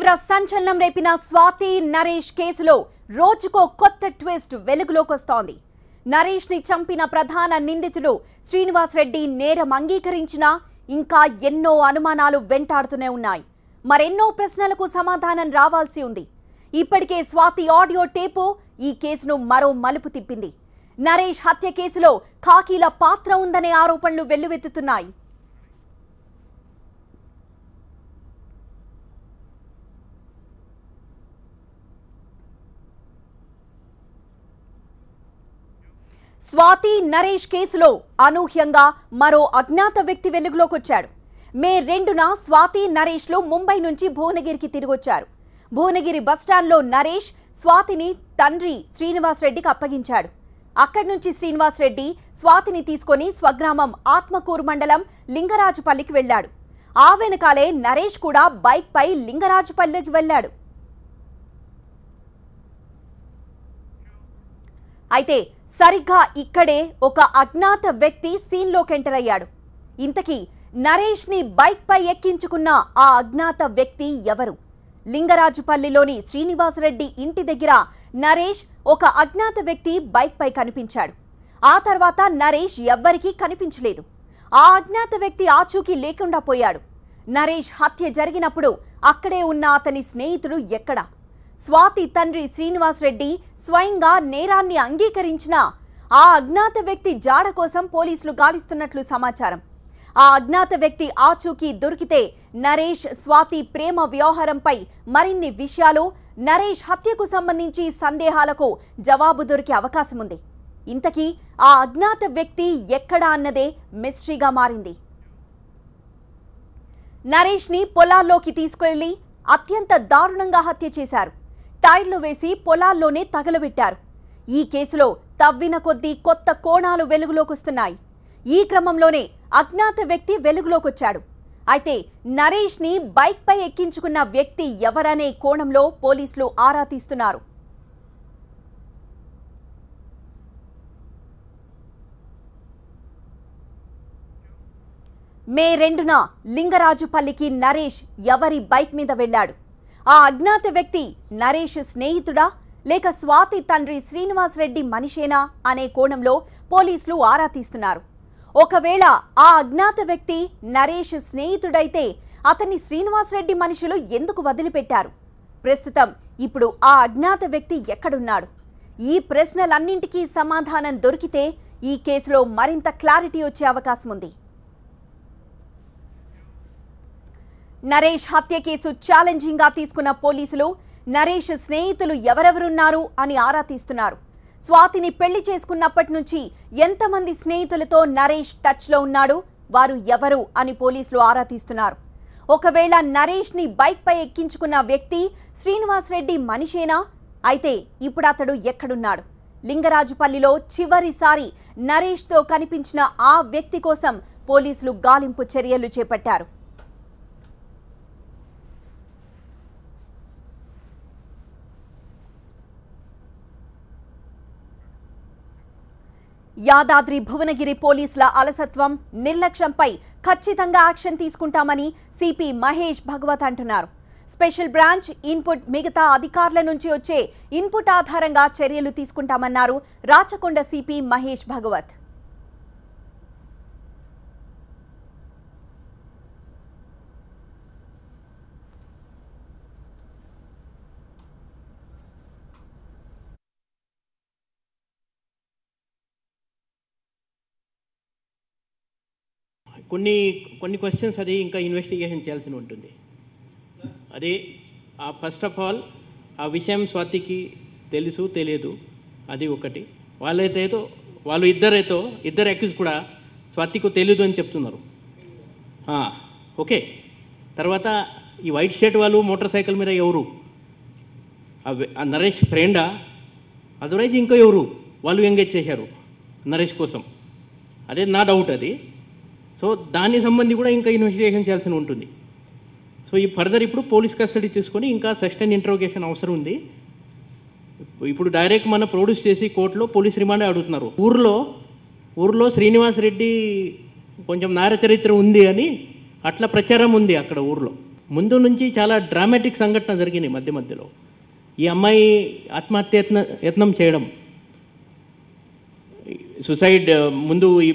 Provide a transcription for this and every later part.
తీవ్ర సంచలనం రేపిన స్వాతి నరేష్ కేసులో రోజుకో కొత్త ట్విస్ట్ వెలుగులోకి వస్తోంది. నరేష్ ని చంపిన ప్రధాన నిందితుడు శ్రీనివాస్ రెడ్డి నేరం అంగీకరించినా ఇంకా ఎన్నో అనుమానాలు వెంటాడుతూనే ఉన్నాయి. మరెన్నో ప్రశ్నలకు సమాధానం రావాల్సి ఉంది. ఇప్పటికే స్వాతి ఆడియో టేపు ఈ కేసును మరో మలుపు తిప్పింది. నరేష్ హత్య కేసులో ఖాకీల పాత్ర ఉందనే ఆరోపణలు వెల్లువెత్తుతున్నాయి. స్వాతి నరేష్ కేసులో అనూహ్యంగా మరో అజ్ఞాత వ్యక్తి వెలుగులోకి వచ్చాడు. మే 2న స్వాతి నరేష్లు ముంబై నుంచి భువనగిరికి తిరిగొచ్చారు. భువనగిరి బస్టాండ్లో నరేష్ స్వాతిని తండ్రి శ్రీనివాస్ రెడ్డికి అప్పగించాడు. అక్కడి నుంచి శ్రీనివాస్ రెడ్డి స్వాతిని తీసుకొని స్వగ్రామం ఆత్మకూరు మండలం లింగరాజుపల్లికి వెళ్లాడు. ఆ వెనకాలే నరేష్ కూడా బైక్ పై లింగరాజుపల్లికి వెళ్లాడు. అయితే సరిగ్గా ఇక్కడే ఒక అజ్ఞాత వ్యక్తి సీన్లోకి ఎంటర్ అయ్యాడు. ఇంతకీ నరేష్ ని బైక్ పై ఎక్కించుకున్న ఆ అజ్ఞాత వ్యక్తి ఎవరు? లింగరాజుపల్లిలోని శ్రీనివాస్ రెడ్డి ఇంటి దగ్గర నరేష్ ఒక అజ్ఞాత వ్యక్తి బైక్ పై కనిపించాడు. ఆ తర్వాత నరేష్ ఎవ్వరికీ కనిపించలేదు. ఆ అజ్ఞాత వ్యక్తి ఆచూకీ లేకుండా పోయాడు. నరేష్ హత్య జరిగినప్పుడు అక్కడే ఉన్న అతని స్నేహితుడు ఎక్కడా? స్వాతి తండ్రి శ్రీనివాస్ రెడ్డి స్వయంగా నేరాన్ని అంగీకరించినా ఆ అజ్ఞాత వ్యక్తి జాడ కోసం పోలీసులు గాలిస్తున్నట్లు సమాచారం. ఆ అజ్ఞాత వ్యక్తి ఆచూకీ దొరికితే నరేష్ స్వాతి ప్రేమ వ్యవహారంపై మరిన్ని విషయాలు, నరేష్ హత్యకు సంబంధించి సందేహాలకు జవాబు దొరికే అవకాశం ఉంది. ఇంతకీ ఆ అజ్ఞాత వ్యక్తి ఎక్కడా అన్నదే మిస్టరీగా మారింది. నరేష్ ని పొలాల్లోకి తీసుకెళ్లి అత్యంత దారుణంగా హత్య చేశారు. టైర్లు వేసి పొలాల్లోనే తగలబెట్టారు. ఈ కేసులో తవ్విన కొద్దీ కొత్త కోణాలు వెలుగులోకొస్తున్నాయి. ఈ క్రమంలోనే అజ్ఞాత వ్యక్తి వెలుగులోకొచ్చాడు. అయితే నరేష్ ని బైక్ పై ఎక్కించుకున్న వ్యక్తి ఎవరనే కోణంలో పోలీసులు ఆరా తీస్తున్నారు. మే 2న లింగరాజుపల్లికి నరేష్ ఎవరి బైక్ మీద వెళ్లాడు? ఆ అజ్ఞాత వ్యక్తి నరేష్ స్నేహితుడా లేక స్వాతి తండ్రి శ్రీనివాస్ రెడ్డి మనిషేనా అనే కోణంలో పోలీసులు ఆరా తీస్తున్నారు. ఒకవేళ ఆ అజ్ఞాత వ్యక్తి నరేష్ స్నేహితుడైతే అతన్ని శ్రీనివాస్ రెడ్డి మనుషులు ఎందుకు వదిలిపెట్టారు? ప్రస్తుతం ఇప్పుడు ఆ అజ్ఞాత వ్యక్తి ఎక్కడున్నాడు? ఈ ప్రశ్నలన్నింటికీ సమాధానం దొరికితే ఈ కేసులో మరింత క్లారిటీ వచ్చే అవకాశం ఉంది. నరేష్ హత్య కేసు ఛాలెంజింగ్ గా తీసుకున్న పోలీసులు నరేష్ స్నేహితులు ఎవరెవరున్నారు అని ఆరా తీస్తున్నారు. స్వాతిని పెళ్లి చేసుకున్నప్పటి నుంచి ఎంతమంది స్నేహితులతో నరేష్ టచ్ లో ఉన్నాడు, వారు ఎవరు అని పోలీసులు ఆరా తీస్తున్నారు. ఒకవేళ నరేష్ ని బైక్ పై ఎక్కించుకున్న వ్యక్తి శ్రీనివాస్ రెడ్డి మనిషేనా? అయితే ఇప్పుడు అతడు ఎక్కడున్నాడు? లింగరాజుపల్లిలో చివరిసారి నరేష్ తో కనిపించిన ఆ వ్యక్తి కోసం పోలీసులు గాలింపు చర్యలు చేపట్టారు. యాదాద్రి భువనగిరి పోలీసుల అలసత్వం, నిర్లక్ష్యంపై ఖచ్చితంగా యాక్షన్ తీసుకుంటామని సిపి మహేష్ భగవత్ అంటున్నారు. స్పెషల్ బ్రాంచ్ ఇన్పుట్, మిగతా అధికారుల నుంచి వచ్చే ఇన్పుట్ ఆధారంగా చర్యలు తీసుకుంటామన్నారు రాచకొండ సిపి మహేష్ భగవత్. కొన్ని క్వశ్చన్స్ అది ఇంకా ఇన్వెస్టిగేషన్ చేయాల్సి ఉంటుంది. అది ఫస్ట్ ఆఫ్ ఆల్ ఆ విషయం స్వాతికి తెలుసు తెలియదు, అది ఒకటి. వాళ్ళు ఇద్దరు అక్యూజ్ కూడా స్వాతికి తెలియదు అని చెప్తున్నారు. ఓకే, తర్వాత ఈ వైట్ షర్ట్ వాళ్ళు మోటార్ సైకిల్ మీద ఎవరు? ఆ నరేష్ ఫ్రెండా? అదర్వైజ్ ఇంకా ఎవరు వాళ్ళు ఎంగేజ్ చేశారు నరేష్ కోసం? అదే నా డౌట్ అది. సో దానికి సంబంధించి కూడా ఇంకా ఇన్వెస్టిగేషన్ చేయాల్సి ఉంటుంది. సో ఈ ఫర్దర్ ఇప్పుడు పోలీస్ కస్టడీ తీసుకొని ఇంకా సస్టైన్ ఇంట్రోగేషన్ అవసరం ఉంది. ఇప్పుడు డైరెక్ట్ మన ప్రొడ్యూస్ చేసి కోర్టులో పోలీస్ రిమాండ్ అడుగుతున్నారు. ఊర్లో శ్రీనివాస్ రెడ్డి కొంచెం నేర చరిత్ర ఉంది అని అట్లా ప్రచారం ఉంది అక్కడ ఊర్లో. ముందు నుంచి చాలా డ్రామాటిక్ సంఘటన జరిగింది మధ్య మధ్యలో. ఈ అమ్మాయి ఆత్మహత్య యత్నం చేయడం, సుసైడ్ ముందు ఈ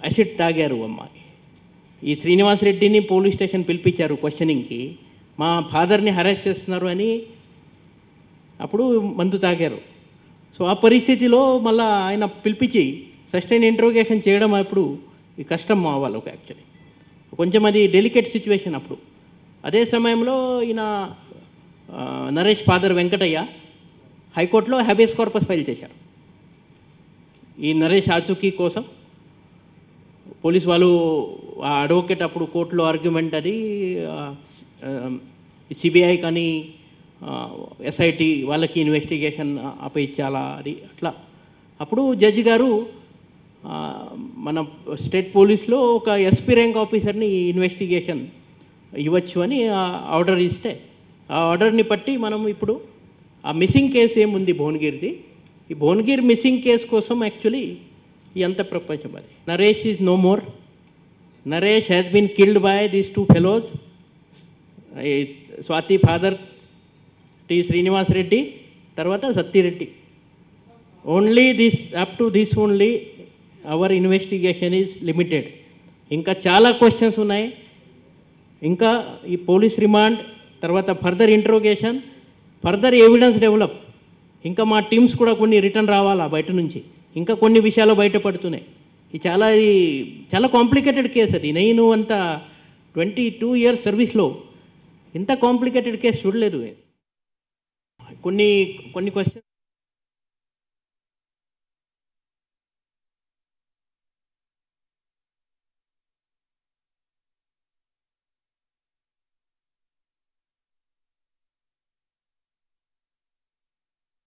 యాసిడ్ తాగారు అమ్మాయి. ఈ శ్రీనివాస్ రెడ్డిని పోలీస్ స్టేషన్ పిలిపించారు క్వశ్చనింగ్కి, మా ఫాదర్ని హరాస్ చేస్తున్నారు అని. అప్పుడు మందు తాగారు. సో ఆ పరిస్థితిలో మళ్ళీ ఆయన పిలిపించి సస్టైన్ ఇంట్రోగేషన్ చేయడం అప్పుడు ఈ కష్టం వాళ్ళకు యాక్చువల్లీ కొంచెం అది డెలికేట్ సిచ్యువేషన్ అప్పుడు. అదే సమయంలో ఈయన నరేష్ ఫాదర్ వెంకటయ్య హైకోర్టులో హ్యాబియస్ కార్పస్ ఫైల్ చేశారు ఈ నరేష్ ఆచూకీ కోసం. పోలీస్ వాళ్ళు ఆ అడ్వకేట్ అప్పుడు కోర్టులో ఆర్గ్యుమెంట్ అది సిబిఐ కానీ ఎస్ఐటి వాళ్ళకి ఇన్వెస్టిగేషన్ అప్పయించాలా అది అట్లా. అప్పుడు జడ్జి గారు మన స్టేట్ పోలీస్లో ఒక ఎస్పీ ర్యాంక్ ఆఫీసర్ని ఇన్వెస్టిగేషన్ ఇవ్వచ్చు అని ఆర్డర్ ఇస్తే, ఆ ఆర్డర్ని బట్టి మనం ఇప్పుడు ఆ మిస్సింగ్ కేసు ఏముంది భువనగిరిది, ఈ భువనగిరి మిస్సింగ్ కేసు కోసం యాక్చువల్లీ ఎంత ప్రపంచం అది. Naresh is no more. Naresh has been killed by these two fellows, Swathi father T Srinivas Reddy, తర్వాత Sattireddy. Only this up to this only our investigation is limited. ఇంకా చాలా క్వశ్చన్స్ ఉన్నాయి. ఇంకా ఈ పోలీస్ రిమాండ్ తర్వాత further interrogation, further evidence develop, ఇంకా మా టీమ్స్ కూడా కొన్ని రిటర్న్ రావాలా బయట నుంచి, ఇంకా కొన్ని విషయాలు బయటపడుతున్నాయి. ఇది చాలా కాంప్లికేటెడ్ కేసు అది. నేను అంత 22 years సర్వీస్లో ఇంత కాంప్లికేటెడ్ కేసు చూడలేదు. కొన్ని క్వశ్చన్